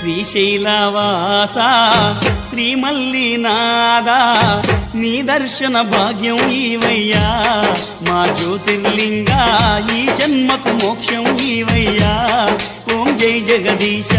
శ్రీశైలవాస శ్రీమల్లినాథ నీ దర్శన భాగ్యం ఈవయ్యా మా జ్యోతిర్లింగ ఈ జన్మకు మోక్షం ఈవయ్యా ఓం జై జగదీశ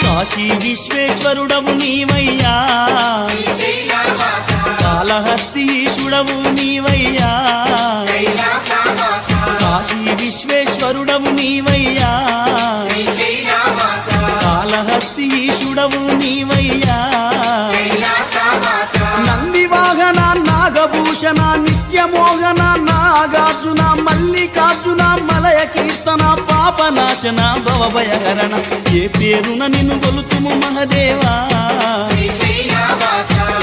కాశీ విశ్వేశ్వరుడవు నీవయ్యా కాళహస్తీశుడవు నీవయ్యా కాశీ విశ్వేశ్వరుడవు నీవయ్యా కాళహస్తీశుడవు నీవయ్యా నంది వాహన నాగభూషణ నిత్యమోహన నాగార్జున మల్లికార్జున మలయ కీర్తన పాపనాశన భవభయహరణ ఏ పేరున నిన్ను గొలుతుము మహదేవా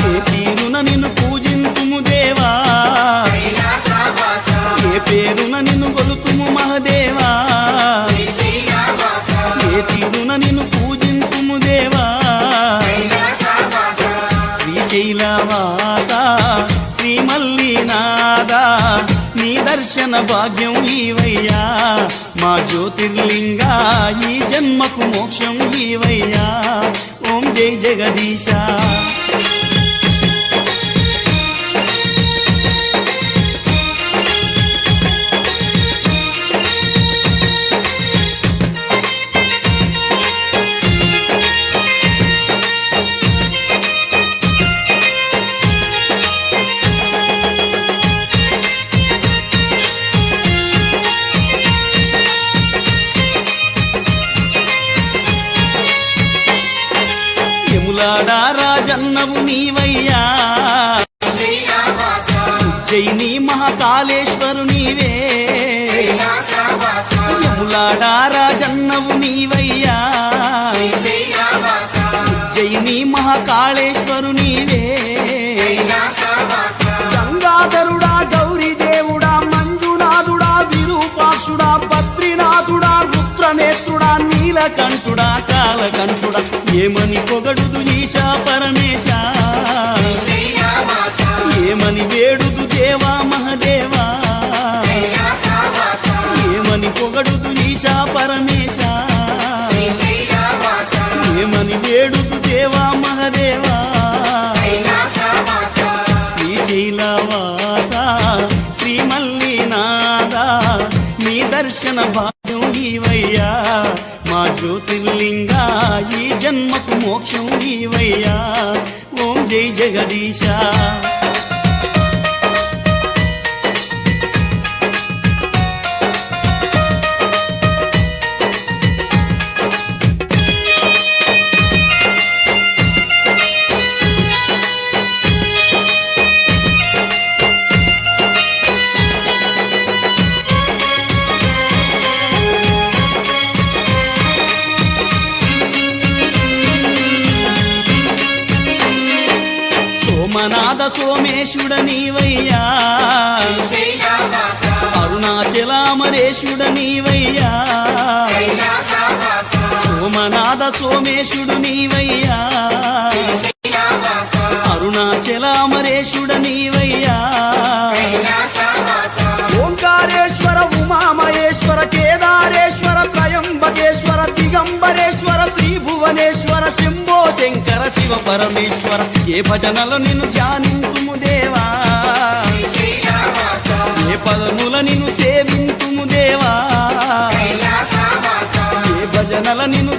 ఏ తీరున నిన్ను పూజింతుము దేవా ఏ పేరున నిన్ను గొలుతుము మహదేవా ఏ తీరున నిన్ను పూజింతుము దేవా శ్రీశైలవాస శ్రీమల్లినాథ నీ దర్శన భాగ్యం ఈవయ్యా మా జ్యోతిర్లింగ ఈ జన్మకు మోక్షం ఈవయ్యా ఓం జై జగదీశ యములాడా రాజన్నవు నీవయ్యా ఉజ్జయిని మహాకాళేశ్వరు నీవే యములాడా రాజన్నవు నీవయ్యా ఉజ్జయిని మహాకాళేశ్వరు నీవే గంగాధరుడా గౌరీదేవుడా మంజునాథుడా విరూపాక్షుడా బద్రీనాథుడా రుద్రనేత్రుడా నీలకంఠుడా కాలకంఠుడా ఏమని పొగడుదు ఈశా పరమేశ ఏమని వేడుదు దేవా మహదేవా ఏమని పొగడుదు ఈశా పరమేశ ఏమని వేడుదు దేవా మహదేవా శ్రీశైలవాస శ్రీమల్లినాథ నీ దర్శన భాగ్యం ఈవయ్యా మా జ్యోతిర్లింగ ఈ జన్మకు మోక్షం ఈవయ్యా ఓం జై జగదీశ సోమనాథ సోమేశుడ నీవయ్యా అరుణాచలామరేశుడ నీవయ్యా సోమనాథ సోమేశుడు నీవయ్యా అరుణాచలామరేశుడ నీవయ్యా ఓంకారేశ్వర ఉమామహేశ్వర కేదారేశ్వర త్రయంబకేశ్వర దిగంబరేశ్వర శ్రీభువనేశ్వర శంభో శంకర శివ పరమేశ్వర ఏ భజనలో నిన్ను ధ్యానింతుము దేవా ఏ పదముల నిన్ను సేవింతుము దేవా ఏ భజనల నిన్ను